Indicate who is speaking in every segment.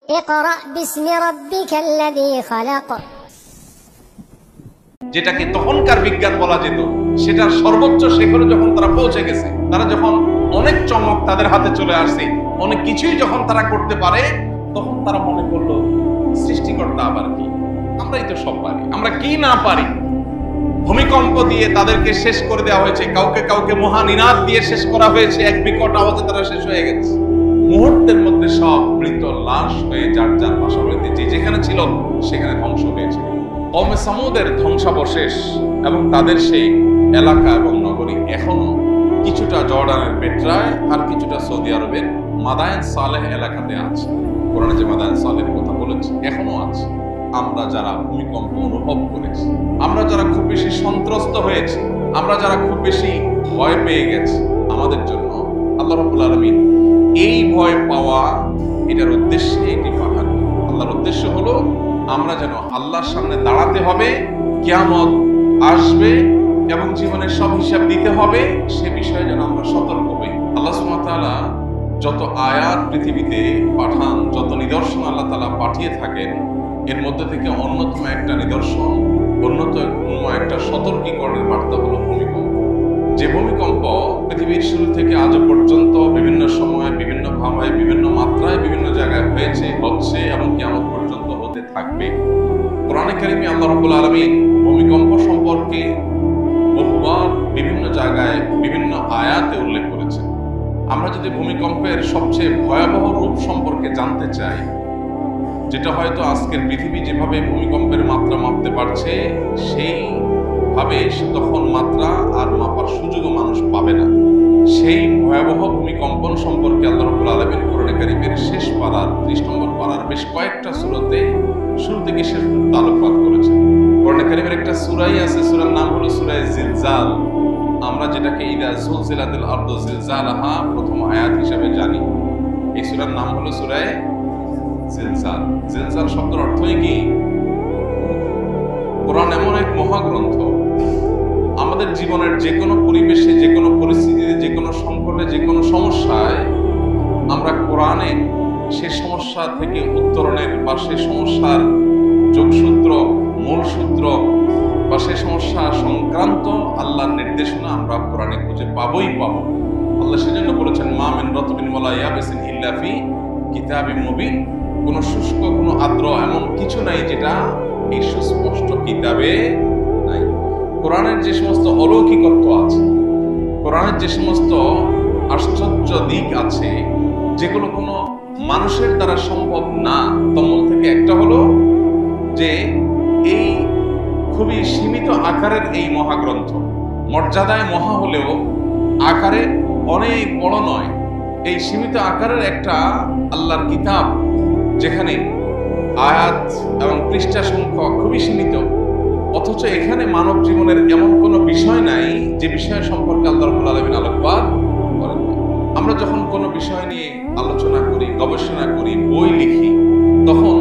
Speaker 1: اقرأ باسم ربك الذي خلق।
Speaker 2: যেটাকে তখনকার বিজ্ঞান বলা যেত, সেটার সর্বোচ্চ শিখরে যখন তারা পৌঁছে গেছে, তারা যখন অনেক চমক তাদের হাতে চলে আসছে, অনেক কিছুই যখন তারা করতে পারে, তখন তারা মনে করলো সৃষ্টিকর্তা আবার কি, আমরাই তো সব পারি, আমরা কি না পারি। ভূমিকম্প দিয়ে তাদেরকে শেষ করে দেওয়া হয়েছে, কাউকে কাউকে মহানিনাদ দিয়ে শেষ করা হয়েছে, এক বিকট আওয়াজে তারা শেষ হয়ে গেছে। মুহূর্তের মধ্যে সব মৃত লাশ হয়ে যার যার বাসা হইতে যে যেখানে ছিল সেখানে ধ্বংস হয়েছে। কওমে সামুদের ধ্বংসাবশেষ এবং তাদের সেই এলাকা এবং নগরী এখনো কিছুটা জর্ডানের পেট্রায় আর কিছুটা সৌদি আরবের মাদায়েন সালেহ এলাকাতে আছে। কোরআনে যে মাদায়েন সালেহের কথা বলেছে এখনো আছে। আমরা যারা ভূমিকম্প অনুভব করেছি, আমরা যারা খুব বেশি সন্ত্রস্ত হয়েছি, আমরা যারা খুব বেশি ভয় পেয়ে গেছি, আমাদের জন্য আল্লাহ রাব্বুল আলামিন এই ভয় পাওয়া এটার উদ্দেশ্যে এটি পাঠান। আল্লাহর উদ্দেশ্য হলো আমরা যেন আল্লাহর সামনে দাঁড়াতে হবে, কিয়ামত আসবে এবং জীবনের সব হিসাব দিতে হবে, সে বিষয়ে যেন আমরা সতর্ক হই। আল্লাহ সুবহানাহু ওয়া তাআলা যত আয়াত পৃথিবীতে পাঠান, যত নিদর্শন আল্লাহ তাআলা পাঠিয়ে থাকেন, এর মধ্যে থেকে অন্যতম একটা নিদর্শন, অন্যতম একটা সতর্কীকরণের বার্তা হলো ভূমিকম্প। যে ভূমিকম্প পৃথিবীর শুরু থেকে আজও পর্যন্ত বিভিন্ন সময়ে, বিভিন্ন ভাবে, বিভিন্ন মাত্রায়, বিভিন্ন জায়গায় হয়েছে, হচ্ছে এবং কিয়ামত পর্যন্ত হতে থাকবে। কোরআনে কারিমে আল্লাহ রাব্বুল আলামিন ভূমিকম্প সম্পর্কে বহুবার বিভিন্ন জায়গায় বিভিন্ন আয়াতে উল্লেখ করেছেন। আমরা যদি ভূমিকম্পের সবচেয়ে ভয়াবহ রূপ সম্পর্কে জানতে চাই, যেটা হয়তো আজকের পৃথিবী যেভাবে ভূমিকম্পের মাত্রা মাপতে পারছে, সেই ভাবে তখন মাত্রা আর মাপার সুযোগও মানুষ পাবে না। সেই ভয়াবহ ভূমিকম্পন সম্পর্কে আল্লাহ রাব্বুল আলামিন কোরআনে কারীমের শেষ পারার 30 নম্বর পারার বেশ কয়েকটা সূরাতে শুরু থেকে শেষ পর্যন্ত আলোকপাত করেছেন। কোরআনে কারীমের একটা সূরাই আছে, সূরার নাম হলো সূরা জিলজাল। আমরা যেটাকে ইদা যুলজিলাতিল আরদু জিলজালাহা প্রথম আয়াত হিসেবে জানি, এই সূরার নাম হলো সূরা জিলজাল। জিলজাল শব্দের অর্থই কি? কোরআন এমন এক মহাগ্রন্থ, আমাদের জীবনের যে কোনো পরিবেশে, যে কোনো পরিস্থিতিতে, যে কোনো সংকটে, যে কোনো সমস্যায় আমরা কোরআনে সে সমস্যা থেকে উত্তরণের বা সে সমস্যার যোগসূত্র, মূল সূত্র বা সে সমস্যা সংক্রান্ত আল্লাহর নির্দেশনা আমরা কোরআনে খুঁজে পাবোই পাবো। আল্লাহ সেজন্য বলেছেন, মা মিন রাতবিন ওয়ালা ইয়াবিসিন ইল্লা ফি কিতাবিম মুবিন। কোনো শুষ্ক, কোনো আর্দ্র এমন কিছু নাই যেটা এই সুস্পষ্ট কিতাবে নাই। কোরআনের যে সমস্ত অলৌকিকত্ব আছে, কোরআনের যে সমস্ত আশ্চর্য দিক আছে, যেগুলো কোনো মানুষের দ্বারা সম্ভব না, তন্মধ্য থেকে একটা হলো যে এই খুবই সীমিত আকারের এই মহাগ্রন্থ, মর্যাদায় মহা হলেও আকারে অনেক বড় নয়, এই সীমিত আকারের একটা আল্লাহর কিতাব, যেখানে আয়াত এবং পৃষ্ঠা সংখ্যা খুবই সীমিত, অথচ এখানে মানব জীবনের এমন কোনো বিষয় নাই যে বিষয় সম্পর্কে আল্লাহ রাব্বুল আলামিন আলোকপাত করেন। আমরা যখন কোনো বিষয় নিয়ে আলোচনা করি, গবেষণা করি, বই লিখি, তখন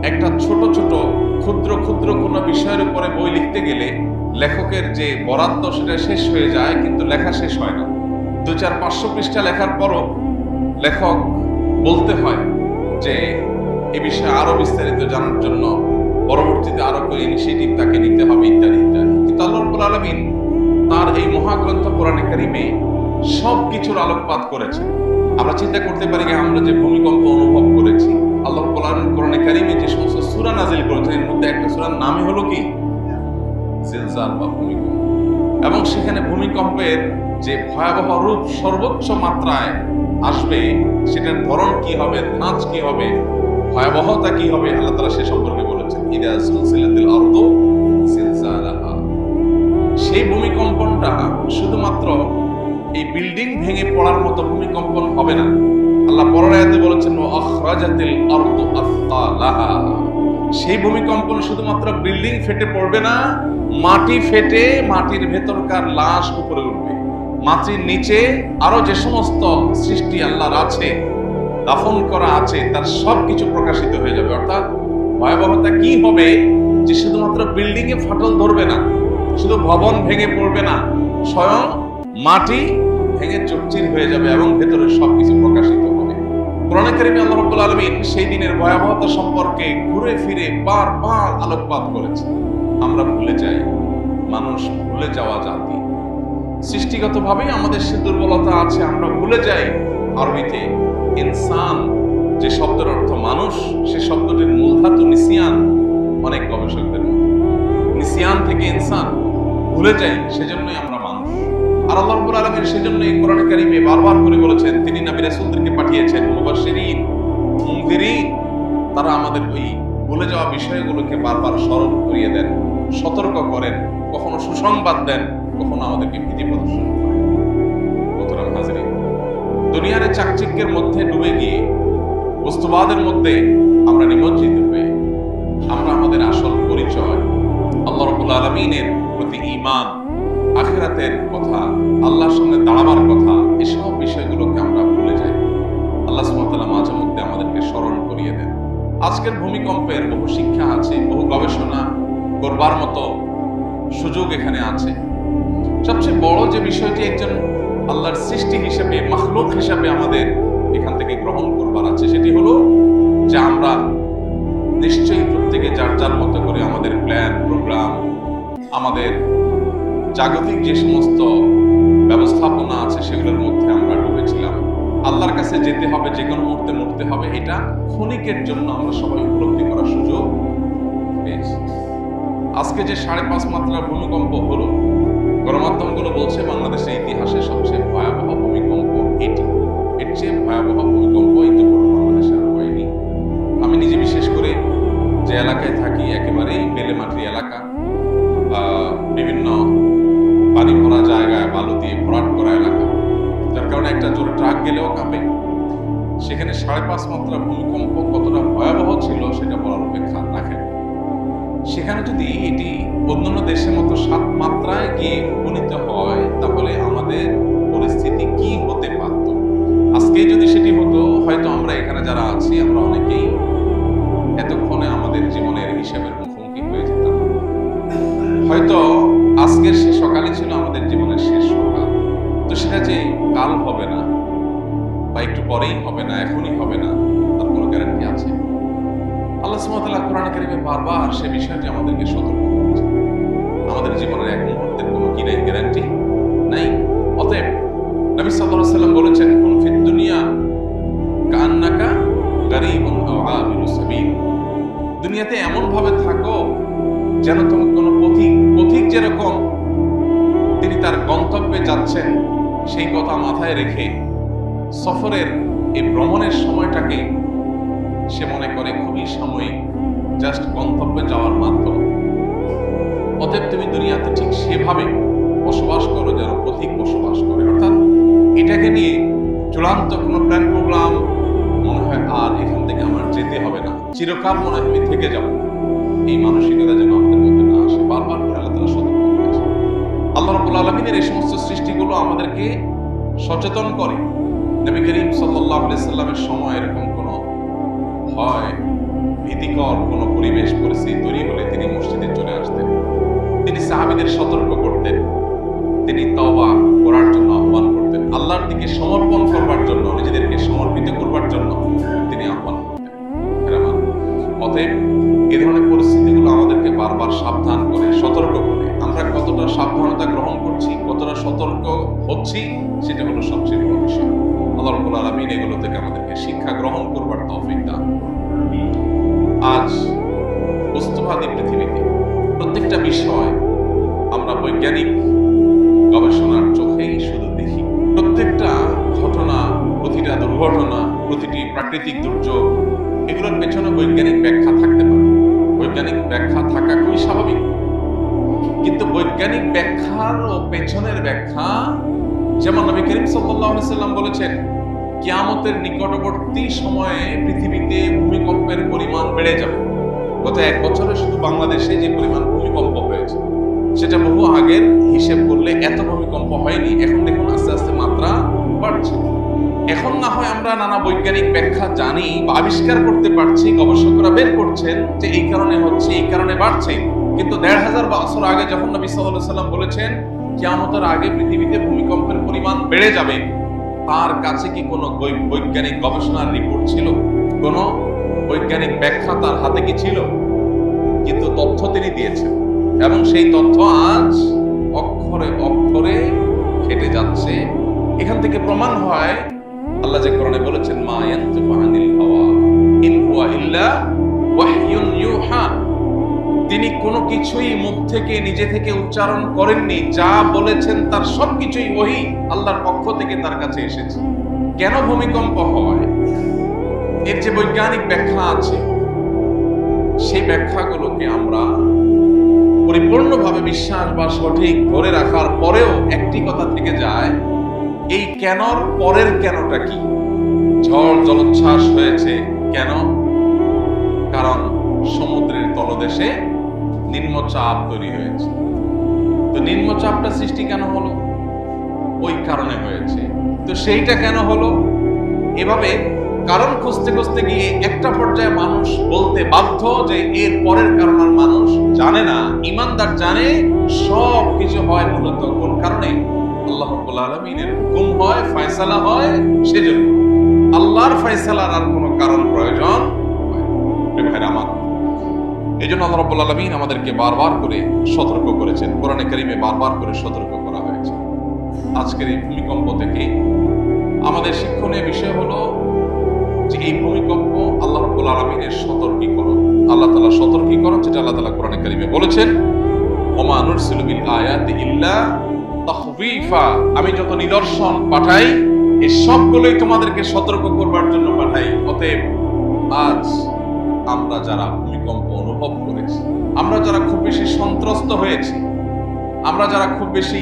Speaker 2: একটা ছোট ছোট ক্ষুদ্র ক্ষুদ্র কোনো বিষয়ের উপরে বই লিখতে গেলে লেখকের যে বরাদ্দ সেটা শেষ হয়ে যায়, কিন্তু লেখা শেষ হয় না। 200-500 পৃষ্ঠা লেখার পরও লেখক বলতে হয় যে এ বিষয়ে আরো বিস্তারিত জানার জন্য পরবর্তীতে আরো কোনো ইনিশিয়েটিভ তাকে নিতে হবে, ইত্যাদি ইত্যাদি। কিন্তু আল্লাহ রাব্বুল আলামিন তার এই মহাগ্রন্থ কোরআনে কারীমে সব কিছুর আলোকপাত করেছেন। আমরা চিন্তা করতে পারি যে আমরা যে ভূমিকম্প অনুভব করেছি, আল্লাহ রাব্বুল আলামিন কোরআনে কারীমে যে সমস্ত সূরা নাযিল করেছেন, এর মধ্যে একটা সূরার নামই হলো কি? জিলজাল বা ভূমিকম্প। এবং সেখানে ভূমিকম্পের যে ভয়াবহ রূপ সর্বোচ্চ মাত্রায় আসবে, সেটার ধরন কি হবে, ধাঁচ কি হবে, ভয়াবহতা কি হবে, আল্লাহ তাআলা সে সম্পর্কে বলেছেন, ইদা যুলজিলাতিল আরদু জিলজালাহা। সেই ভূমিকম্পনটা শুধুমাত্র এই বিল্ডিং ভেঙে পড়ার মতো ভূমিকম্পন হবে না। আল্লাহ পরের আয়াতে বলেছেন, ওয়া আখরাজাতিল আরদু আসকালাহা। সেই ভূমিকম্পন শুধুমাত্র বিল্ডিং ফেটে পড়বে না, মাটি ফেটে মাটির ভেতরকার লাশ উপরে উঠবে। মাটির নিচে আরো যে সমস্ত সৃষ্টি আল্লাহর আছে, দাফন করা আছে, তার সবকিছু প্রকাশিত হয়ে যাবে। অর্থাৎ ভয়াবহতা কি হবে যে শুধুমাত্র বিল্ডিং এ ফাটল ধরবে না, শুধু ভবন ভেঙে পড়বে না, স্বয়ং মাটি ভেঙে চুরচির হয়ে যাবে এবং ভেতরে সবকিছু প্রকাশিত হবে। কোরআনে কারিমে আল্লাহ রাব্বুল আলামিন সেই দিনের ভয়াবহতা সম্পর্কে ঘুরে ফিরে বারবার আলোকপাত করেছেন। আমরা ভুলে যাই, মানুষ ভুলে যাওয়া জাতি, সৃষ্টিগতভাবেই আমাদের সে দুর্বলতা আছে, আমরা ভুলে যাই। আরবিতে ইনসান যে শব্দের অর্থ মানুষ, সে শব্দটির মূল ধাতু নিসিয়ান। অনেক গবেষকদের নিসিয়ান থেকে ইনসান, ভুলে যাই, সেজন্যই আমরা মানুষ। আর আল্লাহ রাব্বুল আলামিন সেজন্যই কোরআনে কারিমে বারবার করে বলেছেন, তিনি নবী রাসূলদেরকে পাঠিয়েছেন মুবাশশিরিন মুনযিরিন, তারা আমাদের ওই ভুলে যাওয়া বিষয়গুলোকে বারবার স্মরণ করিয়ে দেন, সতর্ক করেন, কখনো সুসংবাদ দেন, কখনো আমাদেরকে ভীতি প্রদর্শন করেন। মোহতারাম হাজরিন, দুনিয়ার চাকচিক্যের মধ্যে ডুবে গিয়ে বস্তুবাদের মধ্যে আমরা নিমজ্জিত হয়ে আমরা আমাদের আসল পরিচয় আল্লাহ রাব্বুল আলামিনের প্রতি ঈমান, আখিরাতের কথা, আল্লাহর সঙ্গে দাঁড়াবার কথা, এসব বিষয়গুলোকে আমরা ভুলে যাই। আল্লাহ সুবহানাহু ওয়া তাআলা মাঝে মধ্যে আমাদেরকে স্মরণ করিয়ে দেন। আজকের ভূমিকম্পের বহু শিক্ষা আছে, বহু গবেষণা করবার মতো সুযোগ এখানে আছে। সবচেয়ে বড় যে বিষয়টি একজন আল্লাহর সৃষ্টি হিসেবে, মাখলুক হিসেবে আমাদের এখান থেকে গ্রহণ করবার আছে, সেটি হলো যে আমরা নিশ্চয়ই প্রত্যেকে যার যার মতো করে আমাদের প্ল্যান, প্রোগ্রাম, আমাদের জাগতিক যে সমস্ত ব্যবস্থাপনা আছে সেগুলোর মধ্যে আমরা ডুবেছিলাম। আল্লাহর কাছে যেতে হবে, যে কোনো মুহূর্তে মরতে হবে, এটা ক্ষণিকের জন্য আমরা সবাই উপলব্ধি করার সুযোগ পেয়েছি। আজকে যে 5.5 মাত্রার ভূমিকম্প হলো, গণমাধ্যমগুলো বলছে বাংলাদেশের ইতিহাসে সবচেয়ে ভয়াবহ ভূমিকম্প এটি। এর চেয়ে ভয়াবহ ভূমিকম্প ইতিপূর্বে বাংলাদেশে আর হয়নি। আমি নিজে বিশেষ করে যে এলাকায় থাকি, একেবারেই বেলেমাটি এলাকা, বিভিন্ন পানি ভরা জায়গায় বালু দিয়ে ভরাট করা এলাকা, যার কারণে একটা জোরে ট্রাক গেলেও কাঁপে। সেখানে 5.5 মাত্রা ভূমিকম্প কতটা ভয়াবহ ছিল সেটা বলার অপেক্ষা রাখে। সেখানে যদি এটি অন্যান্য দেশের মতো 7 মাত্রায় গিয়ে উপনীত হয়, তাহলে আমাদের পরিস্থিতি কি হতে পারত? আজকে যদি সেটি হতো, হয়তো আমরা এখানে যারা আছি আমরা অনেকেই এতক্ষণে আমাদের জীবনের হিসাবের মুখোমুখি হয়ে যেতাম। হয়তো আজকের সে সকালে ছিল আমাদের জীবনের শেষ সকাল। তো সেটা যে কাল হবে না বা একটু পরেই হবে না, এখনই হবে না, তার কোনো গ্যারান্টি আছে? আল্লাহ সুবহানাহু ওয়া তাআলা কোরআন কারীমে বারবার সে বিষয়টি আমাদেরকে সতর্ক করেছেন। আমাদের জীবনের এক মুহূর্তের কোনো কি নাই, গ্যারান্টি নাই। অতএব নবী সাল্লাল্লাহু আলাইহি ওয়াসাল্লাম বলেছেন, কুন ফিদ দুনিয়া কান্নাকা গারীবুন আও আবিরুস সাবিল। দুনিয়াতে এমন ভাবে থাকো যেন তুমি কোনো পথিক যেরকম তিনি তার গন্তব্যে যাচ্ছেন সেই কথা মাথায় রেখে সফরের এই ভ্রমণের সময়টাকে সে মনে করে খুবই সাময়িক, জাস্ট গন্তব্যে যাওয়ার মাধ্যম। অতএব তুমি দুনিয়াতে ঠিক সেভাবে বসবাস করো যেন পথিক বসবাস করে, অর্থাৎ এটাকে নিয়ে চূড়ান্ত কোনো প্ল্যান প্রোগ্রাম মনে হয় আর এখান থেকে আমার যেতে হবে না, চিরকাল মনে হয় আমি থেকে যাব, এই মানসিকতা যেন আমাদের মধ্যে না আসে। বারবার করে আল্লাহ তাআলা সতর্ক করেছেন। আল্লাহ রাব্বুল আলামিনের এই সমস্ত সৃষ্টিগুলো আমাদেরকে সচেতন করে। নবী করিম সাল্লাল্লাহু আলাইহি সাল্লামের সময় এরকম কোনো ভয়, ভীতিকর কোনো পরিবেশ পরিস্থিতি তৈরি হলে তিনি মসজিদে চলে আসতেন, তিনি সাহাবীদের সতর্ক করতেন, তিনি তওবা করার জন্য আহ্বান করতেন, আল্লাহর দিকে সমর্পণ করবার জন্য, নিজেদেরকে সমর্পিত করবার জন্য তিনি আহ্বান করতেন। অতএব এই ধরনের পরিস্থিতিগুলো আমাদেরকে বারবার সাবধান করে, সতর্ক করে। আমরা কতটা সাবধানতা গ্রহণ করছি, কতটা সতর্ক হচ্ছি, সেটা হলো সবচেয়ে বড় বিষয়। আল্লাহ রাব্বুল আলামিন এগুলো থেকে আমাদেরকে শিক্ষা গ্রহণ করবার তৌফিক দান করুন। আজ বস্তুবাদী পৃথিবীতে প্রত্যেকটা বিষয় আমরা বৈজ্ঞানিক গবেষণার চোখেই শুধু দেখি। প্রত্যেকটা ঘটনা, প্রতিটা দুর্ঘটনা, প্রতিটি প্রাকৃতিক দুর্যোগ, এগুলোর পেছনে বৈজ্ঞানিক ব্যাখ্যা থাকতে পারে। বৈজ্ঞানিক ব্যাখ্যা থাকা খুবই স্বাভাবিক, কিন্তু বৈজ্ঞানিক ব্যাখ্যার ও পেছনের ব্যাখ্যা, যেমন নবী করিম সাল্লাল্লাহু আলাইহি সাল্লাম বলেছেন, কিয়ামতের নিকটবর্তী সময়ে পৃথিবীতে ভূমিকম্পের পরিমাণ বেড়ে যাবে। গত 1 বছরে শুধু বাংলাদেশে যে পরিমাণ ভূমিকম্প হয়েছে, সেটা বহু আগের হিসেব করলে এত ভূমিকম্প হয়নি। এখন দেখুন আস্তে আস্তে মাত্রা বাড়ছে। এখন না হয় আমরা নানা বৈজ্ঞানিক ব্যাখ্যা জানি বা আবিষ্কার করতে পারছি, গবেষকরা বের করছেন যে এই কারণে হচ্ছে, এই কারণে বাড়ছে। কিন্তু 1500 বছর আগে যখন নবী সাল্লাল্লাহু আলাইহি সাল্লাম বলেছেন কিয়ামতের আগে পৃথিবীতে ভূমিকম্পের পরিমাণ বেড়ে যাবে, তার কাছে কি কোনো বৈজ্ঞানিক গবেষণার রিপোর্ট ছিল? কোনো বৈজ্ঞানিক ব্যাখ্যা তার হাতে কি ছিল? কিন্তু তথ্য তিনি দিয়েছেন, এবং সেই তথ্য আজ অক্ষরে অক্ষরে খেটে যাচ্ছে। এখান থেকে প্রমাণ হয় আল্লাহ যে কোরআনে বলেছেন, মা ইয়ানতিকু আনিল হাওয়া ইন হুয়া ইল্লা ওয়াহয়ুন ইউহা। তিনি কোনো কিছুই মুখ থেকে নিজে থেকে উচ্চারণ করেননি, যা বলেছেন তার সবকিছুই ওহী আল্লাহর পক্ষ থেকে তার কাছে এসেছে। কেন ভূমিকম্প হয়, এর যে বৈজ্ঞানিক ব্যাখ্যা আছে, সেই ব্যাখ্যাগুলোকে আমরা পরিপূর্ণভাবে বিশ্বাস বা সঠিক ধরে রাখার পরেও একটি কথা থেকে যায়, এই কেনর পরের কেনটা কি? ঝড় জলোচ্ছ্বাস হয়েছে কেন? কারণ সমুদ্রের তলদেশে নিম্নচাপ তৈরি হয়েছে। তো নিম্নচাপটা সৃষ্টি কেন হলো? ওই কারণে হয়েছে। তো সেইটা কেন হলো? এভাবে কারণ খুঁজতে খুঁজতে গিয়ে একটা পর্যায়ে মানুষ বলতে বাধ্য যে এর পরের কারণ আর মানুষ জানে না। ঈমানদার জানে সব কিছু হয় মূলত কোন কারণে? আল্লাহ রাব্বুল আলামিনের হুকুম হয়, ফয়সালা হয়, সেজন্য। আল্লাহর ফয়সালার আর কোনো কারণ প্রয়োজন হয় না। এই জন্য আল্লাহ রাব্বুল আলামিন আমাদেরকে বারবার করে সতর্ক করেছেন। কোরআনে কারীমে বারবার করে সতর্ক করা হয়েছে। আজকের এই ভূমিকম্প থেকে আমাদের শিক্ষণীয় বিষয় হলো যে এই ভূমিকম্প আল্লাহ রাব্বুল আলামিনের সতর্কীকরণ। আল্লাহ তাআলা সতর্কীকরণ, যেটা আল্লাহ তাআলা কোরআনে কারীমে বলেছেন, ওমা নুরসিলু বিল আয়াতি ইল্লা তাখফীফা। আমি যত নিদর্শন পাঠাই এই সবগুলোই তোমাদেরকে সতর্ক করবার জন্য পাঠাই। অতএব আজ আমরা যারা ভূমিকম্প অনুভব করেছি, আমরা যারা খুব বেশি সন্ত্রস্ত হয়েছি, আমরা যারা খুব বেশি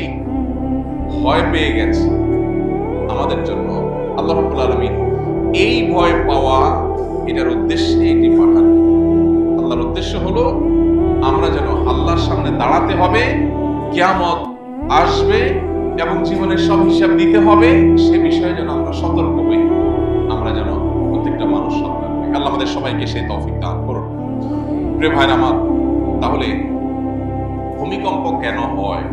Speaker 2: ভয় পেয়ে গেছি, আমাদের জন্য আল্লাহ রাব্বুল আলামিন এই ভয় পাওয়া এটার উদ্দেশ্যে এটি পাঠান। আল্লাহর উদ্দেশ্য হলো আমরা যেন আল্লাহর সামনে দাঁড়াতে হবে, কিয়ামত আসবে এবং জীবনের সব হিসাব দিতে হবে, সে বিষয়ে যেন আমরা সতর্ক হই, আমরা যেন প্রত্যেকটা মানুষ সতর্ক হই। আল্লাহ আমাদের সবাইকে সেই তৌফিক দান করুন। প্রিয় ভাইরা আমার, তাহলে ভূমিকম্প কেন হয়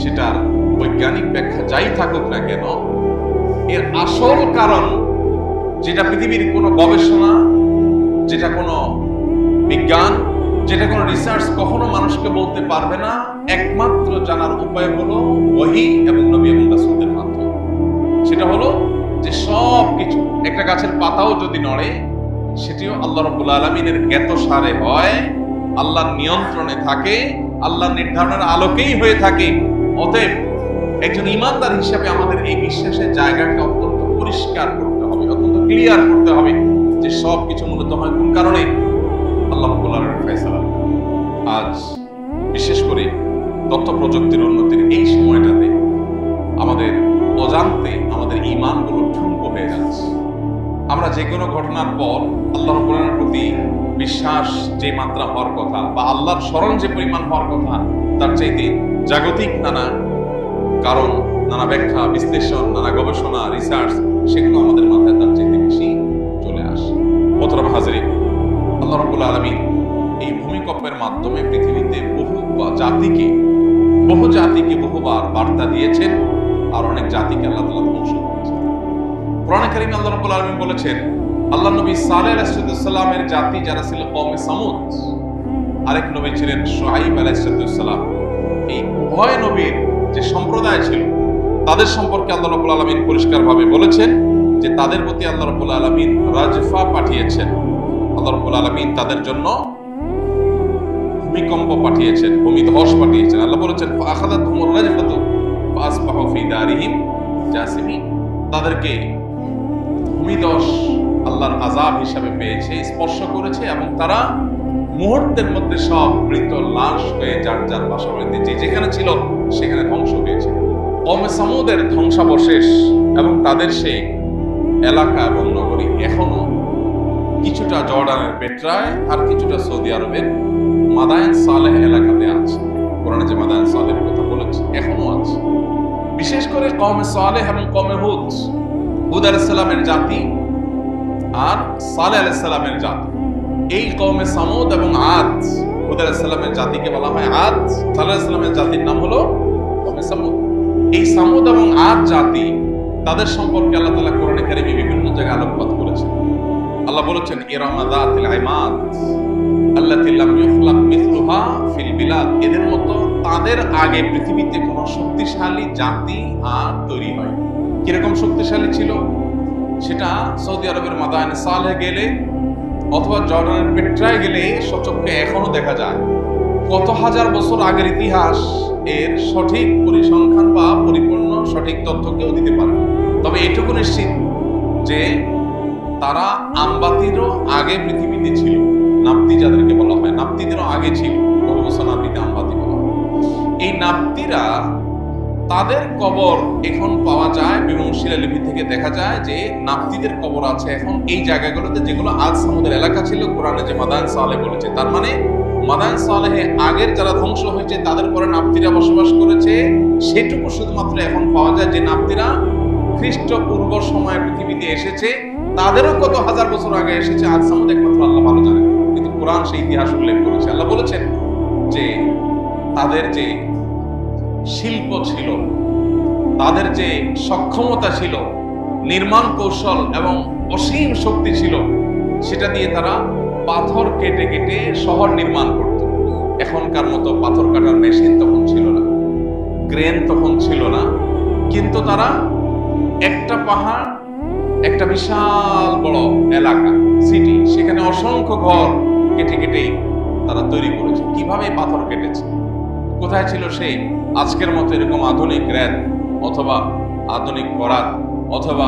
Speaker 2: সেটার বৈজ্ঞানিক ব্যাখ্যা যাই থাকুক না কেন, এর আসল কারণ যেটা পৃথিবীর কোনো গবেষণা, যেটা কোনো বিজ্ঞান, যেটা কোনো রিসার্চ কখনো মানুষকে বলতে পারবে না, একমাত্র জানার উপায় হলো ওহী এবং নবী এবং রাসূলদের মাধ্যমে। সেটা হলো যে সব কিছু, একটা গাছের পাতাও যদি নড়ে সেটিও আল্লাহ রাব্বুল আলামিনের জ্ঞাতসারে হয়, আল্লাহর নিয়ন্ত্রণে থাকে, আল্লাহর নির্ধারণের আলোকেই হয়ে থাকে। অতএব একজন ঈমানদার হিসেবে আমাদের এই বিশ্বাসের জায়গাকে অত্যন্ত পরিষ্কার করতে হবে, অত্যন্ত ক্লিয়ার করতে হবে যে সব কিছু মূলত হয় কোন কারণে? আল্লাহ রাব্বুল আলামিনের ফয়সালা। আজ বিশেষ করে তথ্য প্রযুক্তির উন্নতির এই সময়টাতে আমাদের অজান্তে আমাদের ঈমানগুলো ঠুনকো হয়ে যাচ্ছে। আমরা যে কোনো ঘটনার পর আল্লাহ রাব্বুল আলামিনের প্রতি বিশ্বাস যে মাত্রা হওয়ার কথা বা আল্লাহর স্মরণ যে পরিমাণ হওয়ার কথা, তার চাইতে জাগতিক নানা কারণ, নানা ব্যাখ্যা, বিশ্লেষণ, নানা গবেষণা, রিসার্চ, সেগুলো আমাদের মাথায় তার চাইতে বেশি চলে আসে। মোহতারাম হাজরিন, আল্লাহ রাব্বুল আলামিন এই ভূমিকম্পের মাধ্যমে পৃথিবীতে বহু জাতিকে বহুবার বার্তা দিয়েছেন, আর অনেক জাতিকে আল্লাহ তাআলা ধ্বংস করেছেন। কোরআনে কারীমে আল্লাহ রাব্বুল আলামিন বলেছেন, আল্লাহ নবী সালেহ আলাইহিস সালামের জাতি যারা ছিল কওমে সামুদ, আরেক নবী ছিলেন শুআয়ব আলাইহিস সালাম। এই উভয় নবীর যে সম্প্রদায় ছিল তাদের সম্পর্কে আল্লাহ রাব্বুল আলামিন পরিষ্কারভাবে বলেছেন যে তাদের প্রতি আল্লাহ রাব্বুল আলামিন রাজফা পাঠিয়েছেন। আল্লাহ রাব্বুল আলামিন তাদের জন্য ভূমিকম্প পাঠিয়েছেন, ভূমিধস পাঠিয়েছেন। আল্লাহ বলেছেন, ফাআখাযাতহুমুর রাজফাতু ফাআসবাহু ফি দারিহিম জাসিমিন। তাদেরকে ভূমিধস আল্লাহর আযাব হিসাবে পেয়েছে, স্পর্শ করেছে, এবং তারা মুহূর্তের মধ্যে সব মৃত লাশ হয়ে যার যার বাসা বাড়িতে যে যেখানে ছিল সেখানে ধ্বংস হয়েছে। কওমে সামুদের ধ্বংসাবশেষ এবং তাদের সেই এলাকা এবং নগরী এখনো কিছুটা জর্ডানের পেট্রায় আর কিছুটা সৌদি আরবের মাদায়েন সালেহ এলাকাতে আছে। কোরআনে যে মাদায়েন সালেহের কথা বলেছে এখনো আছে। বিশেষ করে কওমে সালেহ এবং কওমে হুদ, হুদ আলাইহিস সালামের জাতি আর সালেহ আলাইহিস সালামের জাতি, এই কওমে সামুদ এবং আদ, হুদ আলাইহিস সালামের জাতিকে বলা হয় আদ, সালেহ আলাইহিস সালামের জাতির নাম হলো কওমে সামুদ। এই সামুদ এবং আদ জাতি তাদের সম্পর্কে আল্লাহ তাআলা কোরআনে কারিমে বিভিন্ন জায়গায় আলোকপাত করেছেন। আল্লাহ বলেছেন ইরামা যাতিল ইমাদ আল্লাতী লাম ইখলাক মিসলুহা ফিল বিলাদ, এদের মতো তাদের আগে পৃথিবীতে কোনো শক্তিশালী জাতি আর তৈরি হয়নি। কিরকম শক্তিশালী ছিল সেটা সৌদি আরবের মাদায়েনে সালেহ গেলে অথবা জর্ডানের পেট্রায় গেলে সচক্ষে এখনো দেখা যায়। কত হাজার বছর আগের ইতিহাস এর সঠিক পরিসংখ্যান বা পরিপূর্ণ সঠিক তথ্য কেউ দিতে পারে। তবে এটুকু নিশ্চিত যে তারা আমবাতিরও আগে পৃথিবীতে ছিল। নাপ্তি যাদেরকে বলা হয়, নাপ্তিদেরও আগে ছিল, বহু বছর নাপ্তিতে আমবাতি বলা হয়। এই নাপ্তিরা তাদের কবর এখন পাওয়া যায় এবং শিলালিপি থেকে দেখা যায় যে নাপ্তিদের কবর আছে এখন এই জায়গাগুলোতে যেগুলো আল সামুদের এলাকা ছিল। কোরআনে যে মাদায়েন সালেহ বলেছে, তার মানে মাদায়েন সালেহে আগের যারা ধ্বংস হয়েছে তাদের পরে নাপ্তিরা বসবাস করেছে, সেটুকু শুধুমাত্র এখন পাওয়া যায়। যে নাপ্তিরা খ্রিস্টপূর্ব সময়ে পৃথিবীতে এসেছে, তাদেরও কত হাজার বছর আগে এসেছে আল সামুদ একমাত্র আল্লাহ ভালো জানে, কিন্তু কোরআন সেই ইতিহাস উল্লেখ করেছে। আল্লাহ বলেছেন যে তাদের যে শিল্প ছিল, তাদের যে সক্ষমতা ছিল, নির্মাণ কৌশল এবং অসীম শক্তি ছিল, সেটা দিয়ে তারা পাথর কেটে কেটে শহর নির্মাণ করত। এখনকার মতো পাথর কাটার মেশিন তখন ছিল না, ক্রেন তখন ছিল না, কিন্তু তারা একটা পাহাড়, একটা বিশাল বড় এলাকা, সিটি, সেখানে অসংখ্য ঘর কেটে কেটে তারা তৈরি করেছে। কিভাবে পাথর কেটেছে? কোথায় ছিল সেই আজকের মতো এরকম আধুনিক রেল অথবা আধুনিক করাত অথবা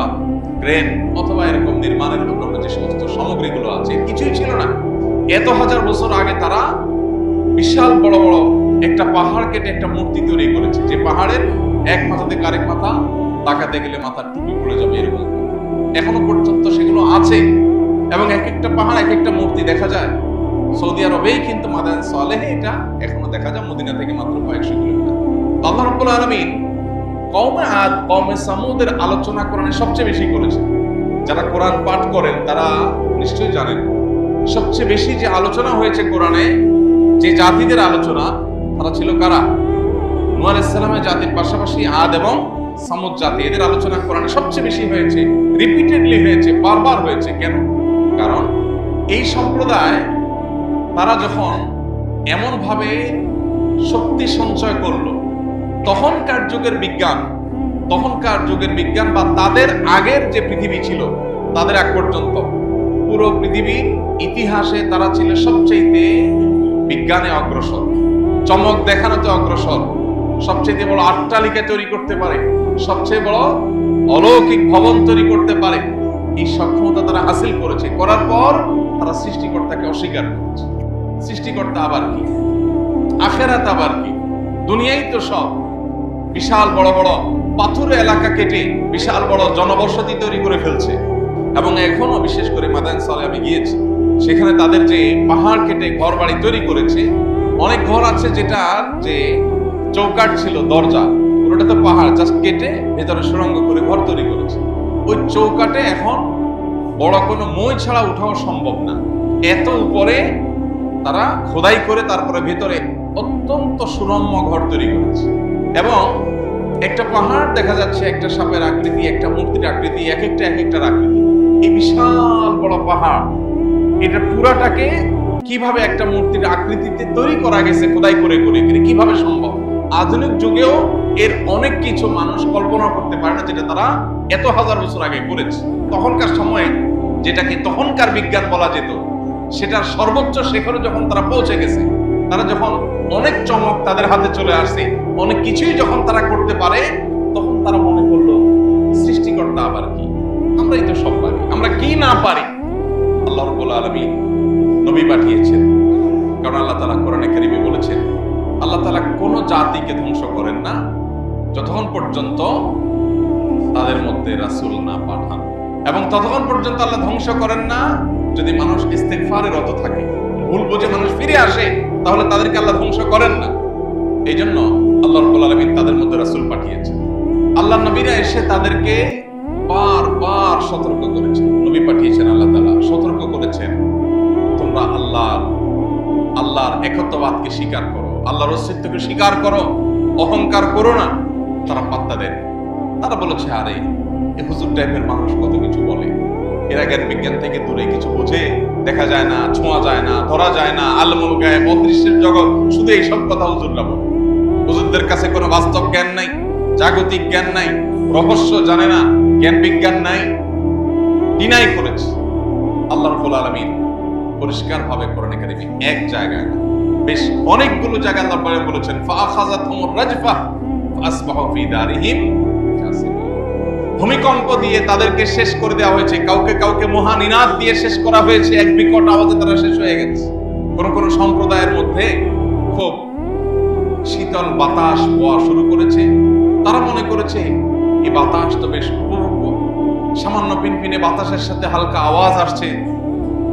Speaker 2: ক্রেন অথবা এরকম নির্মাণের উপকরণ যে সমস্ত সামগ্রীগুলো আছে, কিছুই ছিল না। এত হাজার বছর আগে তারা বিশাল বড় বড় একটা পাহাড় কেটে একটা মূর্তি তৈরি করেছে, যে পাহাড়ের এক মাথা থেকে আরেক মাথা তাকাতে গেলে মাথার টুপি পড়ে যাবে এরকম। এখনো পর্যন্ত সেগুলো আছে এবং এক একটা পাহাড় এক একটা মূর্তি দেখা যায়। সৌদি আরবেই কিন্তু মাদায়েন সালেহে এটা এখনো দেখা যায়, মদিনা থেকে মাত্র কয়েকশো কিলোমিটার। আল্লাহ রাব্বুল আলামিন কওমে আদ, কওমে সামুদের আলোচনা কোরআনে সবচেয়ে বেশি করেছে। যারা কোরআন পাঠ করেন তারা নিশ্চয়ই জানেন সবচেয়ে বেশি যে আলোচনা হয়েছে কোরআনে, যে জাতিদের আলোচনা, তারা ছিল কারা? নূহ আলাইহিস সালামের জাতির পাশাপাশি আদ এবং সামুদ জাতি, এদের আলোচনা কোরআনে সবচেয়ে বেশি হয়েছে, রিপিটেডলি হয়েছে, বারবার হয়েছে। কেন? কারণ এই সম্প্রদায় তারা যখন এমন ভাবে শক্তি সঞ্চয় করলো, তখনকার যুগের বিজ্ঞান বা তাদের আগের যে পৃথিবী ছিল, তাদের আগ পর্যন্ত পুরো পৃথিবীর ইতিহাসে তারা ছিল সবচেয়ে বিজ্ঞানে অগ্রসর, চমক দেখানোতে অগ্রসর, সবচেয়ে বড় অট্টালিকা তৈরি করতে পারে, সবচেয়ে বড় অলৌকিক ভবন তৈরি করতে পারে। এই সক্ষমতা তারা হাসিল করেছে। করার পর তারা সৃষ্টিকর্তাকে অস্বীকার করেছে। সৃষ্টিকর্তা আবার কি, আখেরাত আবার কি, দুনিয়াই তো সব। বিশাল বড় বড় পাথুরে এলাকা কেটে বিশাল বড় জনবসতি তৈরি করে ফেলছে। এবং এখনো বিশেষ করে মাদায়েন সালেহ আমি গিয়েছি, সেখানে তাদের যে পাহাড় কেটে ঘর বাড়ি তৈরি করেছে, অনেক ঘর আছে যেটার যে চৌকাঠ ছিল, দরজা, ওটা তো পাহাড় জাস্ট কেটে ভেতরে সুড়ঙ্গ করে ঘর তৈরি করেছে। ওই চৌকাঠে এখন বড় কোনো মই ছাড়া উঠাও সম্ভব না, এত উপরে তারা খোদাই করে তারপরে ভেতরে অত্যন্ত সুরম্য ঘর তৈরি করেছে। এবং একটা পাহাড় দেখা যাচ্ছে, একটা সাপের আকৃতি, একটা মূর্তির আকৃতি, এক একটার আকৃতি। এই বিশাল বড় পাহাড়, এটা পুরাটাকে কিভাবে একটা মূর্তির আকৃতিতে তৈরি করা গেছে, খোদাই করে করে, কিভাবে সম্ভব? আধুনিক যুগেও এর অনেক কিছু মানুষ কল্পনা করতে পারে না, যেটা তারা এত হাজার বছর আগে করেছে। তখনকার সময়ে যেটাকে তখনকার বিজ্ঞান বলা যেত, সেটার সর্বোচ্চ শিখরে যখন তারা পৌঁছে গেছে, তারা যখন অনেক চমক তাদের হাতে চলে আসছে, অনেক কিছুই যখন তারা করতে পারে, তখন তারা মনে করলো সৃষ্টিকর্তা আবার কি, আমরাই তো সব পারি, আমরা কি না পারি? আল্লাহ রাব্বুল আলামিন নবী পাঠিয়েছেন, কারণ আল্লাহ তাআলা কোরআনে কারীমে বলেছেন আল্লাহ তাআলা কোন জাতিকে ধ্বংস করেন না যতক্ষণ পর্যন্ত তাদের মধ্যে রাসূল না পাঠান, এবং ততক্ষণ পর্যন্ত আল্লাহ ধ্বংস করেন না যদি মানুষ ইস্তেগফারে রত থাকে, ভুল বুঝে মানুষ ফিরে আসে, তাহলে তাদেরকে আল্লাহ ধ্বংস করেন না। এই জন্য আল্লাহ রাব্বুল আলামিন তাদের মধ্যে রাসূল পাঠিয়েছেন। আল্লাহ নবীরা এসে তাদেরকে বারবার সতর্ক করেছেন, নবী পাঠিয়েছেন আল্লাহ তাআলা, সতর্ক করেছেন তোমরা আল্লাহর একত্ববাদকে স্বীকার করো, আল্লাহর অস্তিত্বকে স্বীকার করো, অহংকার করো না। তারা পাত্তা দেন, তারা বলেছে আরে এই হুজুর টাইপের মানুষ কত কিছু বলে, এরা জ্ঞান বিজ্ঞান থেকে দূরে কিছু বোঝে, দেখা যায় না, ছোঁয়া যায় না, ধরা যায় না, আলমুল গায়েব, অদৃশ্যের জগৎ, শুধু এইসব কথা হুজুররা বলে। হুজুরদের কাছে কোনো বাস্তব জ্ঞান নাই, জাগতিক জ্ঞান নাই, রহস্য জানে না, জ্ঞান বিজ্ঞান নাই, ডিনাই করেছে। আল্লাহ রাব্বুল আলামিন পরিষ্কার ভাবে কোরআনে কারিমে এক জায়গায় না, বেশ অনেকগুলো জায়গায় আল্লাহ পাক বলেছেন ফাআখাযাতহুমুর রাজফা ফাসবাহু ফি দারিহিম জাসিমিন। ভূমিকম্প দিয়ে তাদেরকে শেষ করে দেওয়া হয়েছে, কাউকে কাউকে মহানিনাদ দিয়ে শেষ করা হয়েছে, এক বিকট আওয়াজে তারা শেষ হয়ে গেছে। কোন কোন সম্প্রদায়ের মধ্যে খুব শীতল বাতাস বওয়া শুরু করেছে, তারা মনে করেছে এই বাতাস তো বেশ উপভোগ্য, সামান্য পিনপিনে বাতাসের সাথে হালকা আওয়াজ আসছে,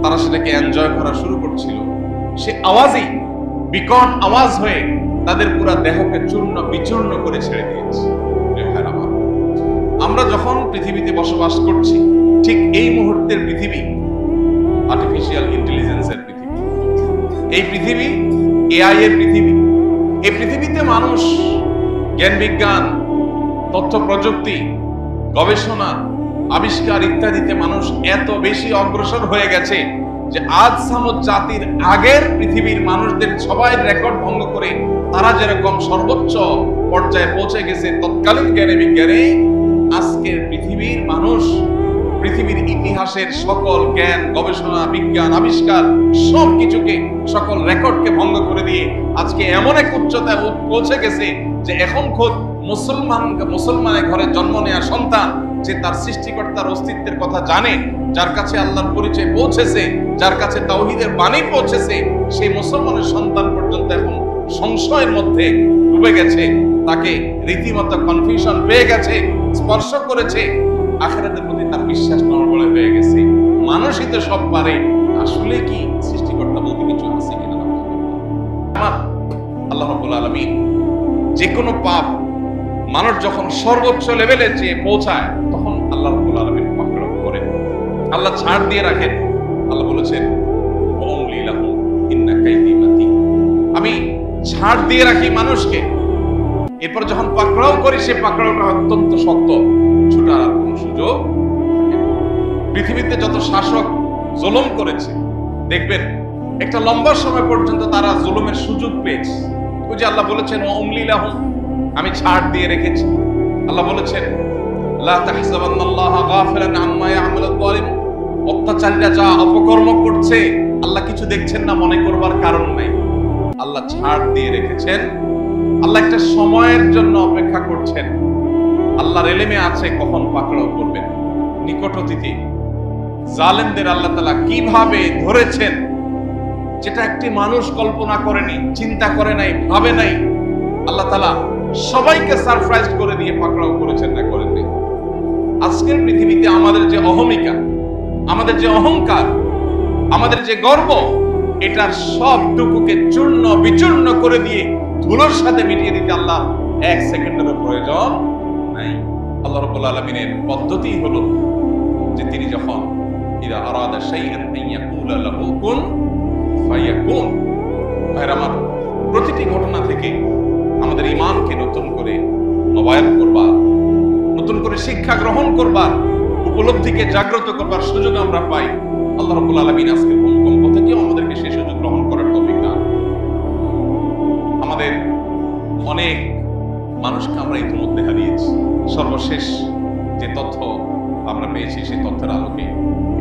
Speaker 2: তারা সেটাকে এনজয় করা শুরু করছিল। সে আওয়াজই বিকট আওয়াজ হয়ে তাদের পুরো দেহকে চূর্ণ বিচূর্ণ করে ছেড়ে দিয়েছে। আমরা যখন পৃথিবীতে বসবাস করছি, ঠিক এই মুহূর্তের পৃথিবী আর্টিফিশিয়াল ইন্টেলিজেন্সের পৃথিবী, এই পৃথিবী এআই এর পৃথিবী। এই পৃথিবীতে মানুষ জ্ঞান বিজ্ঞান, তথ্য প্রযুক্তি, গবেষণা, আবিষ্কার ইত্যাদিতে মানুষ এত বেশি অগ্রসর হয়ে গেছে যে আজ সামুদ জাতির আগের পৃথিবীর মানুষদের সবাই রেকর্ড ভঙ্গ করে তারা যেরকম সর্বোচ্চ পর্যায়ে পৌঁছে গেছে তৎকালীন জ্ঞানে বিজ্ঞানে, আজকের পৃথিবীর মানুষ পৃথিবীর ইতিহাসের সকল জ্ঞান, গবেষণা, বিজ্ঞান, আবিষ্কার সবকিছুকে, সকল রেকর্ডকে ভঙ্গ করে দিয়ে আজকে এমন এক উচ্চতায় পৌঁছে গেছে যে এখন খোদ মুসলমানের ঘরে জন্ম নেওয়া সন্তান যে তার সৃষ্টিকর্তার অস্তিত্বের কথা জানে, যার কাছে আল্লাহর পরিচয় পৌঁছেছে, যার কাছে তাওহীদের বাণী পৌঁছেছে, সেই মুসলমানের সন্তান পর্যন্ত এখন সংশয়ের মধ্যে ডুবে গেছে, তাকে রীতিমতো কনফিউশন পেয়ে গেছে, স্পর্শ করেছে, আখিরাতের প্রতি তার বিশ্বাস নড়বড় হয়ে গেছে। মানুষই তো সব পারে, আসলে কি সৃষ্টিকর্তা বলতে কিছু আছে কিনা? আল্লাহ রাব্বুল আলামিন যে কোনো পাপ মানুষ যখন সর্বোচ্চ লেভেলে যে পৌঁছায়, তখন আল্লাহ রাব্বুল আলামিন পাকড়াও করেন, আল্লাহ ছাড় দিয়ে রাখেন। আল্লাহ বলেছেন ওয়াউমলি লাহুম ইন্না কাইদি মাতিন, আমি ছাড় দিয়ে রাখি মানুষকে, এরপর যখন পাকড়াও করি সে পাকড়াওটা অত্যন্ত শক্ত, ছুটার আর কোনো সুযোগ থাকে না। পৃথিবীতে যত শাসক জুলুম করেছে, দেখবেন একটা লম্বা সময় পর্যন্ত তারা জুলুমের সুযোগ পেয়েছে। ওই যে আল্লাহ বলেছেন ওয়াউমলি লাহুম, আমি ছাড় দিয়ে রেখেছি। আল্লাহ বলেছেন লা তাহসাবান্নাল্লাহা গাফিলান আম্মা ইয়ামালুল যালিম, অত্যাচারীরা যা অপকর্ম করছে আল্লাহ কিছু দেখছেন না মনে করবার কারণ নাই। আল্লাহ ছাড় দিয়ে রেখেছেন, আল্লাহ একটা সময়ের জন্য অপেক্ষা করছেন। আল্লাহর ইলমে আছে কখন পাকড়াও করবেন। নিকট অতীতে জালেমদের আল্লাহ তাআলা কিভাবে ধরেছেন, যেটা একটি মানুষ কল্পনা করেনি, চিন্তা করে নাই, ভাবে নাই, আল্লাহ তাআলা সবাইকে সারপ্রাইজ করে দিয়ে পাকড়াও করেছেন না করেননি। আজকের পৃথিবীতে আমাদের যে অহমিকা, আমাদের যে অহংকার, আমাদের যে গর্ব, এটার সবটুকুকে চূর্ণ বিচূর্ণ করে দিয়ে ধুলোর সাথে মিটিয়ে দিতে আল্লাহ এক সেকেন্ডেরও প্রয়োজন নাই। আল্লাহ রাব্বুল আলামিনের পদ্ধতি হলো যে তিনি যখন ইদা আরাদা শাইআন আন ইয়াকুলা লাহু কুন ফায়াকুন। ভাইরা আমার, প্রতিটি ঘটনা থেকে আমাদের ঈমানকে নতুন করে নবায়ন করবার, নতুন করে শিক্ষা গ্রহণ করবার, উপলব্ধিকে জাগ্রত করবার সুযোগ আমরা পাই। আল্লাহ রাব্বুল আলামিন আজকের ভূমিকম্প থেকেও আমাদেরকে সেই সুযোগ গ্রহণ করার তৌফিক দান। আমাদের অনেক মানুষকে আমরা ইতিমধ্যে হারিয়েছি। সর্বশেষ যে তথ্য আমরা পেয়েছি সেই তথ্যের আলোকে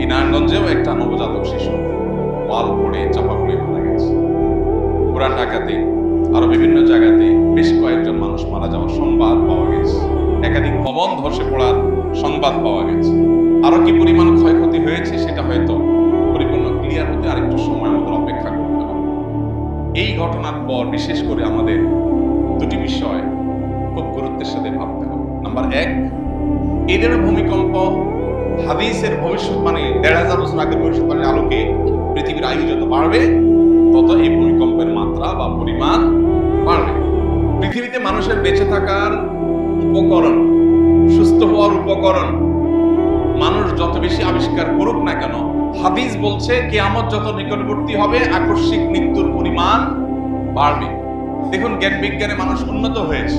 Speaker 2: এই নারায়ণগঞ্জেও একটা নবজাতক শিশু ওয়াল পড়ে চাপা পড়ে মারা গেছে। পুরান ঢাকাতে আরো বিভিন্ন জায়গাতে বেশ কয়েকজন মানুষ মারা যাওয়ার সংবাদ পাওয়া গেছে। একাধিক ভবন ধসে পড়ার সংবাদ পাওয়া গেছে। আরো কি পরিমাণ ক্ষয়ক্ষতি হয়েছে সেটা হয়তো পরিপূর্ণ ক্লিয়ার হতে আরেকটু সময় আমাদের অপেক্ষা করতে হবে। এই ঘটনার পর বিশেষ করে আমাদের দুটি বিষয় খুব গুরুত্বের সাথে ভাবতে হবে। নাম্বার এক, এই ধরনের ভূমিকম্প হাদিসের ভবিষ্যৎবাণী ১৫০০ বছর আগের ভবিষ্যৎবাণীর আলোকে পৃথিবীর আয়ু যত বাড়বে তত এই ভূমিকম্পের মাত্রা বা পরিমাণ বাড়বে। পৃথিবীতে মানুষের বেঁচে থাকার উপকরণ, সুস্থ হওয়ার উপকরণ মানুষ যত বেশি আবিষ্কার করুক না কেন, হাদিস বলছে কিয়ামত যত নিকটবর্তী হবে আকস্মিক মৃত্যুর পরিমাণ বাড়বে। দেখুন জ্ঞান বিজ্ঞানে মানুষ উন্নত হয়েছে।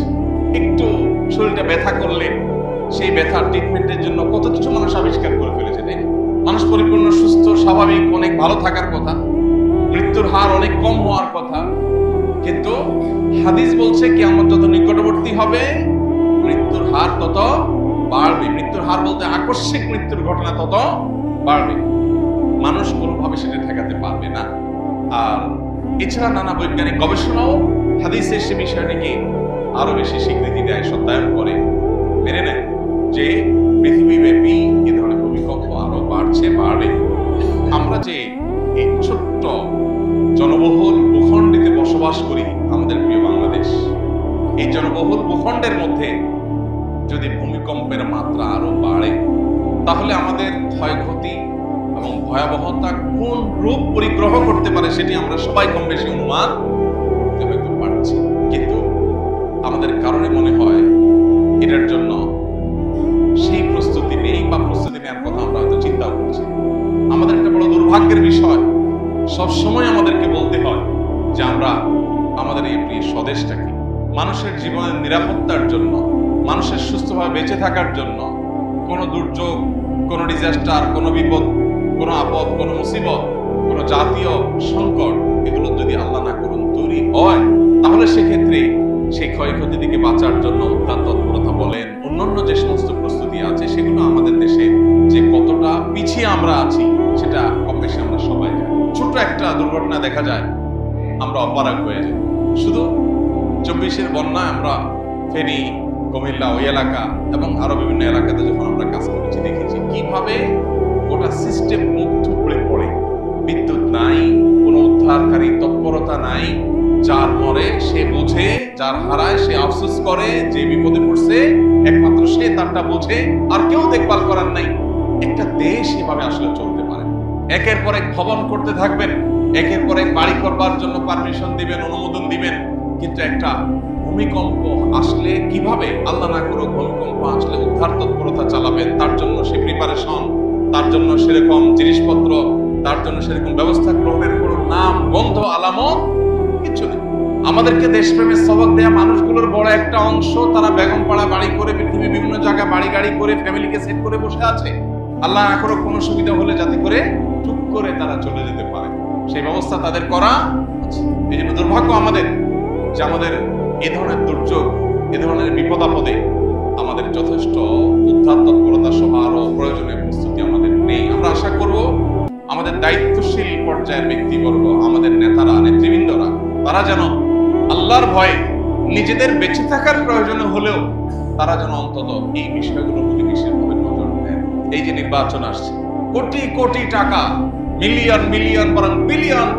Speaker 2: একটু শরীরটা ব্যথা করলে সেই ব্যথার ট্রিটমেন্টের জন্য কত কিছু মানুষ আবিষ্কার করে ফেলেছে, তাই না? মানুষ পরিপূর্ণ সুস্থ স্বাভাবিক অনেক ভালো থাকার কথা, মৃত্যুর হার অনেক কম হওয়ার কথা, কিন্তু হাদিস বলছে কিয়ামত যত নিকটবর্তী হবে মৃত্যুর হার তত বাড়বে। মৃত্যুর হার বলতে আকস্মিক মৃত্যুর ঘটনা তত বাড়বে। মানুষ কোনোভাবে সেটা ঠেকাতে পারবে না। আর এছাড়া নানা বৈজ্ঞানিক গবেষণাও হাদিসের সে বিষয়টিকে আরো বেশি স্বীকৃতি দেয়, সত্যায়ন করে, মেনে নেয় যে পৃথিবীব্যাপী এ ধরনের ভূমিকম্প আরো বাড়বে। আমরা যে এই ছোট্ট জনবহুল ভূখণ্ডে বসবাস করি, আমাদের প্রিয় বাংলাদেশ, এই জনবহুল ভূখণ্ডের মধ্যে যদি ভূমিকম্পের মাত্রা আরো বাড়ে তাহলে আমাদের ক্ষয়ক্ষতি এবং ভয়াবহতা কোন রূপ পরিগ্রহ করতে পারে সেটি আমরা সবাই কম বেশি অনুমান করতে হয়তো পারছি। কিন্তু আমাদের কারণে মনে হয় এটার জন্য সেই প্রস্তুতি নেই, বা প্রস্তুতি নেওয়ার কথা আমরা হয়তো চিন্তাও করছি। আমাদের একটা বড় দুর্ভাগ্যের বিষয়, সব সময় আমাদেরকে বলতে হয় যে আমরা আমাদের এই প্রিয় স্বদেশটাকে মানুষের জীবনের নিরাপত্তার জন্য, মানুষের সুস্থভাবে বেঁচে থাকার জন্য কোনো দুর্যোগ, কোনো ডিজাস্টার, কোনো বিপদ, কোনো আপদ, কোনো মুসিবত, কোনো জাতীয় সংকট, এগুলো যদি আল্লাহ না করুন তৈরি হয়, তাহলে সেক্ষেত্রে সেই ক্ষয়ক্ষতি থেকে বাঁচার জন্য উদ্ধার তৎপরতা বলেন, অন্যান্য যে সমস্ত প্রস্তুতি আছে, সেগুলো আমাদের দেশে যে কতটা পিছিয়ে আমরা আছি সেটা কম বেশি আমরা সবাই জানি। ছোট্ট একটা দুর্ঘটনা দেখা যায়, আমরা অপারগ হয়ে যাই। শুধু 24-এর বন্যায় আমরা ফেনী, কুমিল্লা, ওই এলাকা এবং আরো বিভিন্ন এলাকাতে যখন আমরা কাজ করেছি, দেখেছি কিভাবে গোটা সিস্টেম মুখ থুবড়ে পড়ে। বিদ্যুৎ নাই, কোনো উদ্ধারকারী তৎপরতা নাই, যার মরে সে বোঝে, যার হারায় সে আফসোস করে, যে বিপদে পড়ছে একমাত্র সে তারটা বোঝে, আর কেউ দেখভাল করার নাই। একটা দেশ এভাবে আসলে চলতে পারে। একের পর এক ভবন করতে থাকবেন, একের পর এক বাড়ি করবার জন্য পারমিশন দিবেন, অনুমোদন দিবেন, কিন্তু একটা ভূমিকম্প আসলে কিভাবে, আল্লাহ না করুক ভূমিকম্প আসলে উদ্ধার তৎপরতা চালাবেন, তার জন্য সে প্রিপারেশন, তার জন্য সেরকম জিনিসপত্র, তার জন্য সেরকম ব্যবস্থা গ্রহণের কোনো নাম গন্ধ আলামত কিছু নেই। আমাদেরকে দেশপ্রেমের সবক দেয়া মানুষগুলোর বড় একটা অংশ তারা বেগমপাড়া বাড়ি করে, পৃথিবীর বিভিন্ন জায়গায় বাড়ি গাড়ি করে, ফ্যামিলিকে সেট করে বসে আছে, আল্লাহ না করুক কোনো সুবিধা হলে যাতে করে টুক করে তারা চলে যেতে পারে, সেই ব্যবস্থা তাদের করা আছে। এই জন্য দুর্ভাগ্য আমাদের যে আমাদের এ ধরনের দুর্যোগ, এ ধরনের বিপদ আপদে আমাদের যথেষ্ট উদ্ধার তৎপরতা সহ আরো প্রয়োজনীয় প্রস্তুতি আমাদের নেই। আমরা আশা করব আমাদের দায়িত্বশীল পর্যায়ের ব্যক্তিবর্গ, আমাদের নেতারা, নেতৃবৃন্দরা, তারা যেন আল্লাহর ভয়ে নিজেদের বেঁচে থাকার প্রয়োজনে হলেও তারা যেন অন্তত এই বিষয়গুলোর প্রতি বিশেষভাবে নজর দেন। এই যে নির্বাচন আসছে, কোটি কোটি টাকা, মিলিয়ন মিলিয়ন বরং বিলিয়ন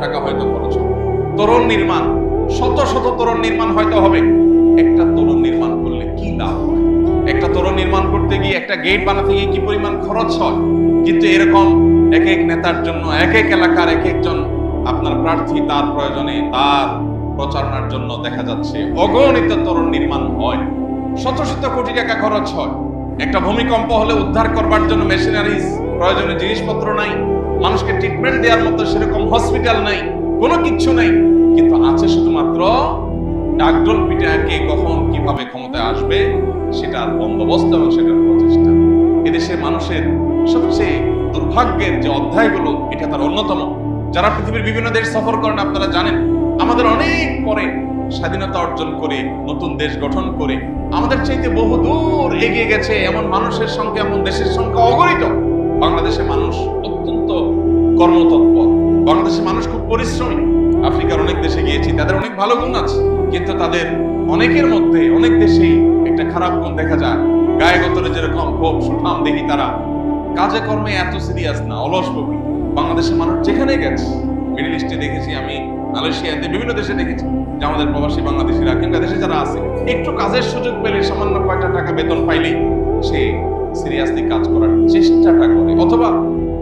Speaker 2: টাকা হয়তো খরচ হবে। তোরণ নির্মাণ, শত শত তোরণ নির্মাণ হয়তো হবে। একটা তোরণ নির্মাণ করলে কি লাভ হয়? একটা তোরণ নির্মাণ করতে গিয়ে, একটা গেট বানাতে গিয়ে কি পরিমাণ খরচ হয়? কিন্তু এরকম এক এক নেতার জন্য, এক এক এলাকার এক একজন আপনার প্রার্থী, তার প্রয়োজনে, তার প্রচারণার জন্য দেখা যাচ্ছে অগণিত তোরণ নির্মাণ হয়, শত শত কোটি টাকা খরচ হয়। একটা ভূমিকম্প হলে উদ্ধার করবার জন্য মেশিনারিজ, প্রয়োজনীয় জিনিসপত্র নাই, মানুষকে ট্রিটমেন্ট দেওয়ার মতো সেরকম হসপিটাল নাই, কোনো কিচ্ছু নাই, কিন্তু আছে শুধুমাত্র ডাকডোল পিটায় কে কখন কিভাবে ক্ষমতায় আসবে সেটার বন্দোবস্ত এবং সেটার প্রচেষ্টা। এদেশের মানুষের সবচেয়ে দুর্ভাগ্যের যে অধ্যায়গুলো, এটা তার অন্যতম। যারা পৃথিবীর বিভিন্ন দেশ সফর করেন আপনারা জানেন, আমাদের অনেক পরে স্বাধীনতা অর্জন করে, নতুন দেশ গঠন করে, আমাদের চাইতে বহু দূর এগিয়ে গেছে এমন মানুষের সংখ্যা, এমন দেশের সংখ্যা অগণিত। বাংলাদেশের মানুষ অত্যন্ত কর্মতৎপর, বাংলাদেশের মানুষ খুব পরিশ্রমী। আফ্রিকার অনেক দেশে গিয়েছি, তাদের অনেক ভালো গুণ আছে, কিন্তু তাদের অনেকের মধ্যে অনেক দেশেই একটা খারাপ গুণ দেখা যায়। গায়ে গতরে যেরকম ক্ষোভ সুঠাম দেখি, তারা কাজে কর্মে এত সিরিয়াস না, অলস প্রকৃতি। বাংলাদেশের মানুষ যেখানে গেছে, মিডল ইস্টে দেখেছি আমি, মালয়েশিয়াতে, বিভিন্ন দেশে দেখেছি যে আমাদের প্রবাসী বাংলাদেশিরা কিংবা দেশে যারা আছে, একটু কাজের সুযোগ পেলে, সামান্য কয়টা টাকা বেতন পাইলে সে সিরিয়াসলি কাজ করার চেষ্টাটা করে, অথবা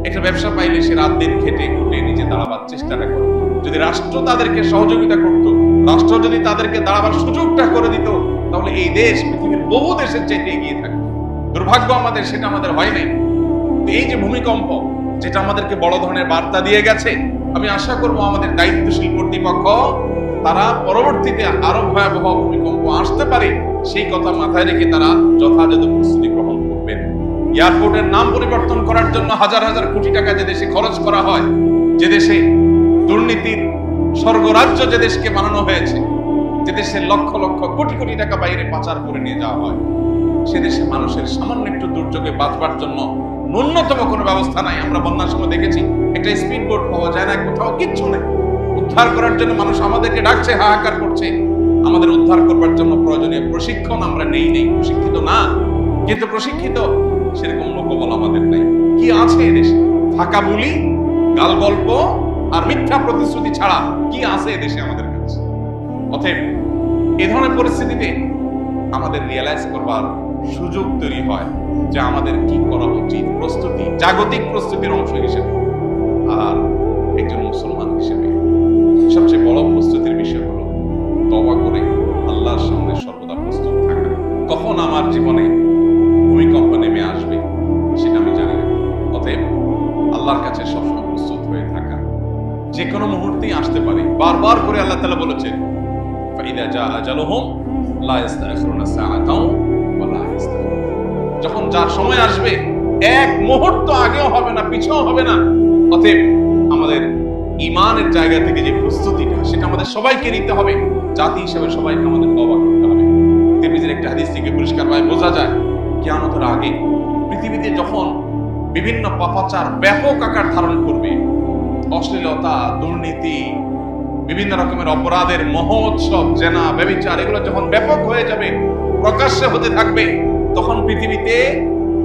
Speaker 2: একটা ব্যবসা পাইলে সে রাত দিন খেটে খুঁটে নিজে দাঁড়াবার চেষ্টাটা করে। যদি রাষ্ট্র তাদেরকে সহযোগিতা করত, রাষ্ট্র যদি তাদেরকে দাঁড়াবার সুযোগটা করে দিত, তাহলে এই দেশ পৃথিবীর বহু দেশের চাইতে এগিয়ে থাকতো। দুর্ভাগ্য আমাদের, সেটা আমাদের হয় নাই। এই যে ভূমিকম্প, যেটা আমাদেরকে বড় ধরনের বার্তা দিয়ে গেছে, আমি আশা করব আমাদের দায়িত্বশীল কর্তৃপক্ষ তারা পরবর্তীতে আরো ভয়াবহ ভূমিকম্প আসতে পারে সেই কথা মাথায় রেখে তারা যথাযথ প্রস্তুতি গ্রহণ করবেন। এয়ারপোর্টের নাম পরিবর্তন করার জন্য হাজার হাজার কোটি টাকা যে দেশে খরচ করা হয়, যে দেশে দুর্নীতির স্বর্গরাজ্য যে দেশকে বানানো হয়েছে, যে দেশে লক্ষ লক্ষ কোটি কোটি টাকা বাইরে পাচার করে নিয়ে যাওয়া হয়, সে দেশে মানুষের সামান্য একটু দুর্যোগে বাঁচবার জন্য ন্যূনতম কোনো ব্যবস্থা নাই। আমরা বন্যার সময় দেখেছি একটা স্পিড বোট পাওয়া যায় না, কোথাও কিচ্ছু নেই। উদ্ধার করার জন্য মানুষ আমাদেরকে ডাকছে, হাহাকার করছে। আমাদের উদ্ধার করবার জন্য প্রয়োজনীয় প্রশিক্ষণ আমরা নেই, প্রশিক্ষিত না, কিন্তু প্রশিক্ষিত সেরকম লোকবল আমাদের নাই। কি আছে এদেশে? ফাঁকা বুলি, গাল গল্প আর মিথ্যা প্রতিশ্রুতি ছাড়া কি আছে এদেশে আমাদের কাছে? অতএব এ ধরনের পরিস্থিতিতে আমাদের রিয়েলাইজ করবার সুযোগ তৈরি হয় যে আমাদের কি করা উচিত। প্রস্তুতি, জাগতিক প্রস্তুতির অংশ হিসেবে আর একজন মুসলমান হিসেবে সবচেয়ে বড় প্রস্তুতির বিষয় হলো তওবা করে আল্লাহর সামনে সর্বদা প্রস্তুত থাকা। কখন আমার জীবনে ভূমিকম্প নেমে আসবে সেটা আমি জানি না। অতএব আল্লাহর কাছে সবসময় প্রস্তুত হয়ে থাকা, যে কোনো মুহূর্তেই আসতে পারে। বারবার করে আল্লাহ তাআলা বলেছেন, ফাইদা জা আজালুহুম লা ইস্তাখিরুনা সাআতাও ওয়া লা ইস্তাখিরুন। যখন যার সময় আসবে এক মুহূর্ত আগেও হবে না, পিছেও হবে না। অতএব আমাদের ঈমানের জায়গা থেকে যে প্রস্তুতিটা, সেটা আমাদের সবাইকে নিতে হবে। জাতি হিসেবে সবাইকে আমাদের তওবা করতে হবে। তিরমিজির একটা হাদিস থেকে পরিষ্কারভাবে বোঝা যায়, কিয়ামতের আগে পৃথিবীতে যখন বিভিন্ন পাপাচার ব্যাপক আকার ধারণ করবে, অশ্লীলতা, দুর্নীতি, বিভিন্ন রকমের অপরাধের মহোৎসব, জেনা, ব্যভিচার, এগুলো যখন ব্যাপক হয়ে যাবে, প্রকাশ্যে হতে থাকবে, তখন পৃথিবীতে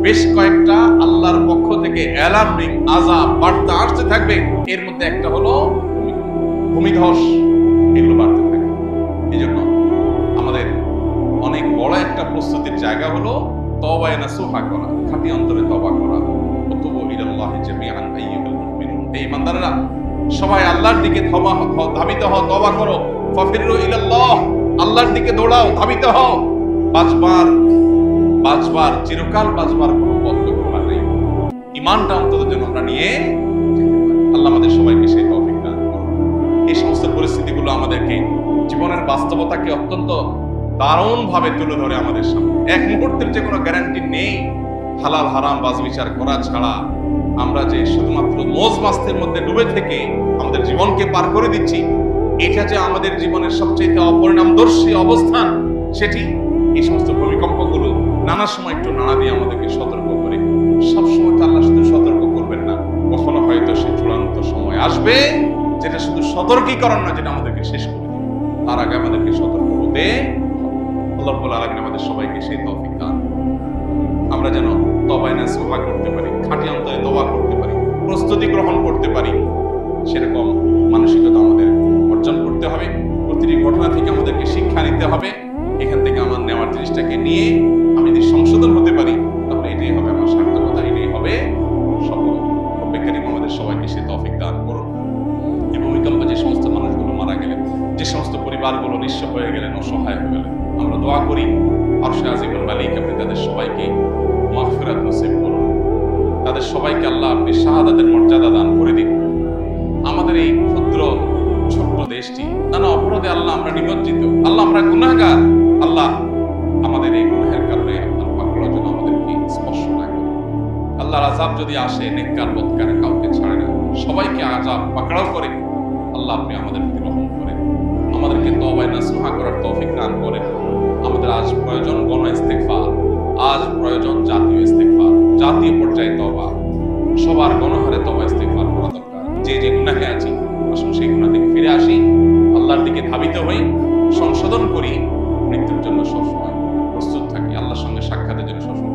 Speaker 2: বেশ কয়েকটা আল্লাহর পক্ষ থেকে অ্যালার্মিং আযাব বার্তা আসতে থাকবে। এর মধ্যে একটা হলো ভূমিধস, এগুলো বাড়তে থাকবে। এই জন্য আমাদের অনেক বড় একটা প্রস্তুতির জায়গা হলো তওবায়ে নাসুহা করা, খাঁটি অন্তরে তওবা করা। ওয়াতুবু ইলাল্লাহি জামিআন আইয়ুহাল মুমিনুন, এই ইমানদাররা সবাই আল্লাহর দিকে ধাবিত হও, তওবা করো। ফাফিরু ইলাল্লাহ, আল্লাহর দিকে দৌড়াও, ধাবিত হও। বাঁচবার চিরকাল বাঁচবার কোনো পথ খোলা নেই। ঈমানটা অন্তত যেন আমরা নিয়ে আল্লাহ আমাদের সবাইকে সেই তৌফিক দান করুন। এই সমস্ত পরিস্থিতিগুলো আমাদেরকে জীবনের বাস্তবতাকে অত্যন্ত দারুণ ভাবে তুলে ধরে আমাদের সামনে। এক মুহূর্তের যে কোনো গ্যারান্টি নেই। হালাল হারাম বাছবিচার করা ছাড়া আমরা যে শুধুমাত্র মোজ মাস্তের মধ্যে ডুবে থেকে আমাদের জীবনকে পার করে দিচ্ছি, এটা যে আমাদের জীবনের সবচেয়ে অপরিণামদর্শী অবস্থান, সেটি এই সমস্ত ভূমিকম্পগুলো নানা সময় একটু নানা দিয়ে আমাদেরকে সতর্ক করে। সবসময় তো আল্লাহ শুধু সতর্ক করবেন না, কখনো হয়তো সে চূড়ান্ত সময় আসবে যেটা শুধু সতর্কীকরণ না, যেটা আমাদেরকে শেষ করে দেবে। তার আগে আমাদেরকে সতর্ক হতে আল্লাহ রাব্বুল আলামিন আমাদের সবাইকে সেই তৌফিক দান। আমরা যেন তওবায়ে নাসুহা করতে পারি, খাঁটি অন্তরে তওবা করতে পারি, প্রস্তুতি গ্রহণ করতে পারি, সেরকম মানসিকতা আমাদের অর্জন করতে হবে। প্রতিটি ঘটনা থেকে আমাদেরকে শিক্ষা নিতে হবে। এখান থেকে আমার নেওয়ার জিনিসটাকে নিয়ে আমি যদি সংশোধন হতে পারি, তাহলে এটাই হবে আমার সার্থকতা, এটাই হবে সফল। রব্বে কারীম আমাদের সবাইকে সে তৌফিক দান করুন। এই ভূমিকম্পে যে সমস্ত মানুষগুলো মারা গেলেন, যে সমস্ত পরিবারগুলো নিঃস্ব হয়ে গেলেন, অসহায় হয়ে গেলেন, আমরা দোয়া করি আরশে আজিমুল মালিক আপনি তাদের সবাইকে মাগফিরাত নসিব করুন। তাদের সবাইকে আল্লাহ আপনি শাহাদাতের মর্যাদা দান করে দিন। আমাদের এই ক্ষুদ্র ছোট্ট দেশটি নানা অপরাধে আল্লাহ আমরা নিমজ্জিত, আল্লাহ আমরা গুনাহগার। আল্লাহ আমাদের এই গুনাহের কারণে আপনার পাকড়াও যেন আমাদেরকে স্পর্শ না করে। আল্লাহর আযাব যদি আসে, নেককার বদকার কাউকে ছাড়ে না, সবাইকে আযাব পাকড়াও করে। আল্লাহ আপনি আমাদের প্রতি রহম করেন, আমাদেরকে তওবায়ে নাসুহা করার তৌফিক দান করেন। আমাদের আজ প্রয়োজন গণ ইস্তেগফার, আজ প্রয়োজন জাতীয় ইস্তেগফার, জাতীয় পর্যায়ে তওবা। সবার গণহারে তওবা ইস্তেগফার করা দরকার। যে যে গুনাহে আছি, আসুন সেই গুনাহ থেকে ফিরে আসি, আল্লাহর দিকে ধাবিত হই, সংশোধন করি, মৃত্যুর জন্য সবসময় প্রস্তুত থাকি, আল্লাহর সঙ্গে সাক্ষাতের জন্য সবসময়